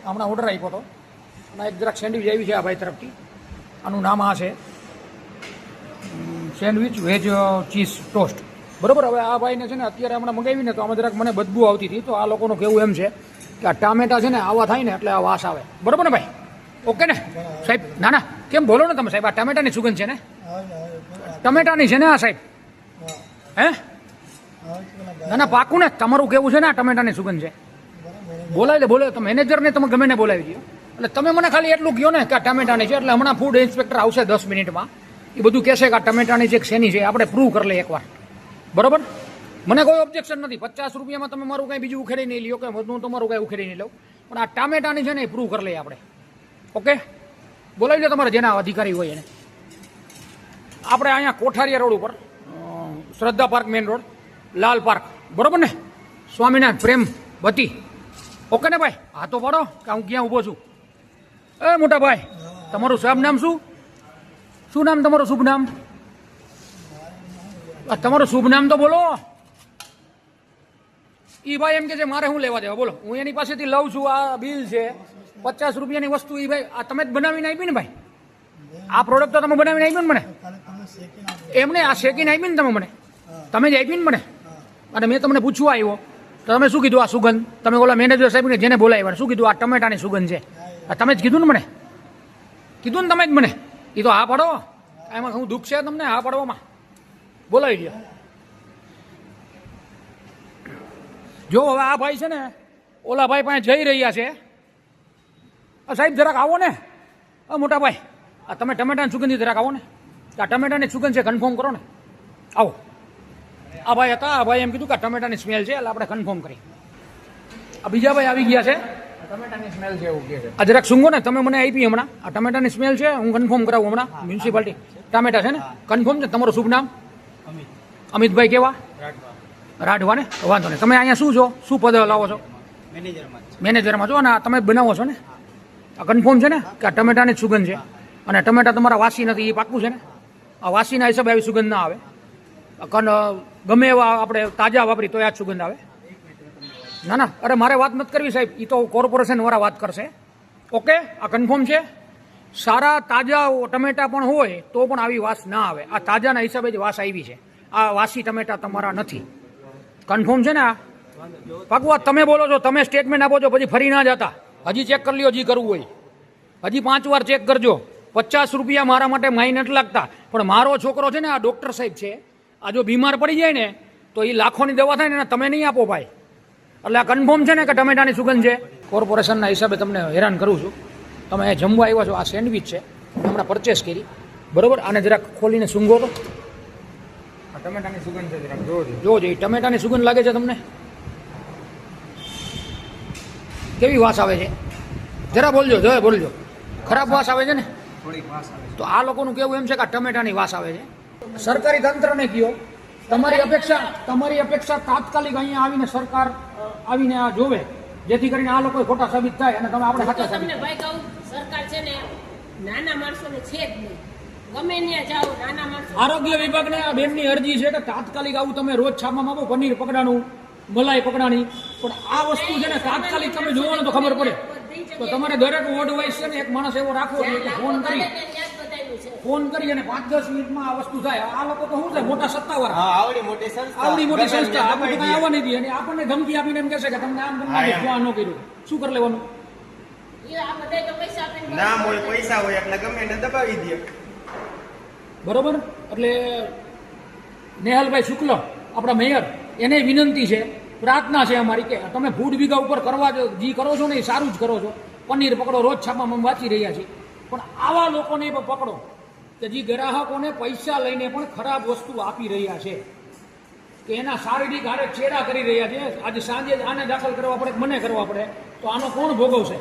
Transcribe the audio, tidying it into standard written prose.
હમણાં ઓર્ડર આપ્યો હતો અને એક જરાક સેન્ડવિચ આવી છે આ ભાઈ તરફથી. આનું નામ આ છે સેન્ડવિચ વેજ ચીઝ ટોસ્ટ. બરાબર. હવે આ ભાઈને છે ને અત્યારે હમણાં મંગાવીને તો આમાં જરાક મને બદબુ આવતી હતી. તો આ લોકોનું કહેવું એમ છે કે આ ટામેટા છે ને આવા થાય ને એટલે આ વાસ આવે. બરાબર ને ભાઈ? ઓકે ને સાહેબ? ના ના કેમ બોલો ને તમે સાહેબ? આ ટામેટાની સુગંધ છે ને? ટમેટાની છે ને આ સાહેબ? હે ના ના પાકું ને તમારું કેવું છે ને આ ટમેટાની સુગંધ છે? બોલાવી લે બોલાવી. તમે મેનેજરને તમે ગમે ને બોલાવી દો. એટલે તમે મને ખાલી એટલું કહો ને કે આ ટમેટાની છે. એટલે હમણાં ફૂડ ઇન્સ્પેક્ટર આવશે 10 મિનિટમાં. એ બધું કહેશે કે આ ટમેટાની છે કે શેની છે આપણે પ્રૂવ કરી લઈએ એકવાર. બરાબર? મને કોઈ ઓબ્જેક્શન નથી. 50 રૂપિયામાં તમે મારું કંઈ બીજું ઉખેડી નહીં લ્યો કે હું તમારું કંઈ ઉખેડી નહીં લઉં. પણ આ ટામેટાની છે ને એ પ્રૂવ કરી લઈએ આપણે. ઓકે બોલાવી લો તમારે જેના અધિકારી હોય એને. આપણે અહીંયા કોઠારીયા રોડ ઉપર શ્રદ્ધા પાર્ક મેઇન રોડ લાલ પાર્ક. બરાબર ને? સ્વામિનારાયણ પ્રેમ ભતી. ઓકે ને ભાઈ? હા તો પડો કે હું ક્યાં ઊભો છું. એ મોટા ભાઈ તમારું શુભ નામ શું? શું નામ તમારું શુભ નામ? તમારું શુભ નામ તો બોલો. એ ભાઈ એમ કે છે મારે શું લેવા દેવા બોલો. હું એની પાસેથી લઉં છું. આ બિલ છે 50 રૂપિયાની વસ્તુ. એ ભાઈ આ તમે જ બનાવીને આપી ને ભાઈ? આ પ્રોડક્ટ તો તમે બનાવીને આપી ને મને? એમને આ શેકીને આપી ને તમે મને? તમે જ આપી ને મને? અને મેં તમને પૂછવા આવ્યો તો તમે શું કીધું? આ સુગંધ તમે ઓલા મેનેજર સાહેબને જેને બોલાવ્યા શું કીધું? આ ટમેટાની સુગંધ છે. તમે જ કીધું ને મને? કીધું ને તમે જ મને? એ તો હા પાડો. એમાં શું દુઃખ છે તમને હા પાડવામાં? બોલાવી દો. જો હવે આ ભાઈ છે ને ઓલા ભાઈ પાસે જઈ રહ્યા છે. સાહેબ જરાક આવો ને. મોટા ભાઈ આ તમે ટમેટાની સુગંધી જરાક આવો ને. આ ટમેટાની સુગંધ છે કન્ફર્મ કરો ને. આવો. આ ભાઈ હતા. આ ભાઈ એમ કીધું કે ટમેટાની સ્મેલ છે એટલે આપણે કન્ફર્મ કરી. આ બીજા ભાઈ આવી ગયા છે. ટમેટાની સ્મેલ છે એવું કહે છે. આ જરાક સુંગો ને તમે મને આપી હમણાં. આ ટમેટાની સ્મેલ છે હું કન્ફર્મ કરાવું હમણાં. મ્યુનિસિપાલિટી ટામેટા છે ને કન્ફર્મ છે? તમારું શુભ નામ? અમિતભાઈ કેવા? રાઠવા ને? વાંધો નહીં. તમે અહીંયા શું છો? શું પદ લાવો છો? મેનેજરમાં છો ને? તમે બનાવો છો ને? આ કન્ફર્મ છે ને કે આ ટમેટાની જ સુગંધ છે? અને ટમેટા તમારા વાસી નથી એ પાક્કું છે ને? આ વાસીના હિસાબે આવી સુગંધ ના આવે. ગમે એવા આપણે તાજા વાપરી તો આ જ સુગંધ આવે. ના ના અરે મારે વાત નથી કરવી સાહેબ. એ તો કોર્પોરેશન વાળા વાત કરશે. ઓકે આ કન્ફર્મ છે? સારા તાજા ટમેટા પણ હોય તો પણ આવી વાસ ના આવે. આ તાજાના હિસાબે જ વાસ આવી છે. આ વાસી ટમેટા તમારા નથી. કન્ફર્મ છે ને? આ પાકું તમે બોલો છો. તમે સ્ટેટમેન્ટ આપો છો પછી ફરી ના જતા. હજી ચેક કરી લ્યો. હજી કરવું હોય હજી 5 વાર ચેક કરજો. 50 રૂપિયા મારા માટે માઈ નથી લાગતા. પણ મારો છોકરો છે ને આ ડૉક્ટર સાહેબ છે. આ જો બીમાર પડી જાય ને તો એ લાખોની દવા થાય ને તમે નહીં આપો ભાઈ. એટલે આ કન્ફર્મ છે ને કે ટમેટાની સુગંધ છે? કોર્પોરેશનના હિસાબે તમને હેરાન કરું છું. તમે જમવા આવ્યા છો. આ સેન્ડવિચ છે હમણાં પરચેસ કરી. બરાબર. આને જરાક ખોલીને સૂંઘો તો. ટમેટાની સુગંધ છે જરાક જોજો. જોજો એ ટમેટાની સુગંધ લાગે છે તમને? કેવી વાસ આવે છે? જરા બોલજો. જરા બોલજો. ખરાબ વાસ આવે છે ને? થોડીક વાસ આવે. તો આ લોકોનું કેવું એમ છે કે આ ટમેટાની વાસ આવે છે. સરકારી તંત્રને કહો તમારી અપેક્ષા તાત્કાલિક અહીંયા આવીને સરકાર આવીને આ જોવે જેથી કરીને આ લોકો ખોટા સાબિત થાય અને તમે આપણે સાચા સાબિત થાય. ભાઈ કહું સરકાર છે ને નાના માણસોને છે જ નહીં. ગમે ત્યાં જાઓ નાના માણસો. આરોગ્ય વિભાગને આ બેનની અરજી છે કે તાત્કાલિક આવું તમે રોજ છાપવામાં આપો પનીર પકડાનું મલાઈ પકડાની. પણ આ વસ્તુ છે ને તાત્કાલિક તમે જોવો ને તો ખબર પડે. તો તમારે દરેક વોર્ડ વાઇઝ છે ને એક માણસ એવો રાખવો જોઈએ કે ફોન કરી અને 5-10 મિનિટમાં આ વસ્તુ થાય. આ લોકો તો શું છે મોટા સત્તાવાર. આવડી મોટી સંસ્થા આપણે કઈ આવવા નહીં દે. અને આપણને ધમકી આપીને એમ કહેશે કે તમને આમ તમને ન કર્યું. શું કરી લેવાનું? નામ હોય પૈસા હોય એટલે ગમે એને દબાવી દે. બરોબર. એટલે નેહલભાઈ શુક્લ આપણા મેયર એને વિનંતી છે પ્રાર્થના છે અમારી કે તમે ફૂડ વિગા ઉપર કરવા જે કરો છો ને એ સારું જ કરો છો. પનીર પકડો રોજ છાપામાં વાંચી રહ્યા છીએ. પણ આવા લોકોને પણ પકડો કે જે ગ્રાહકોને પૈસા લઈને પણ ખરાબ વસ્તુ આપી રહ્યા છે કે એના શારીરિક હારે ચેડા કરી રહ્યા છે. આજે સાંજે આને દાખલ કરવા પડે મને કરવા પડે તો આનો કોણ ભોગવશે?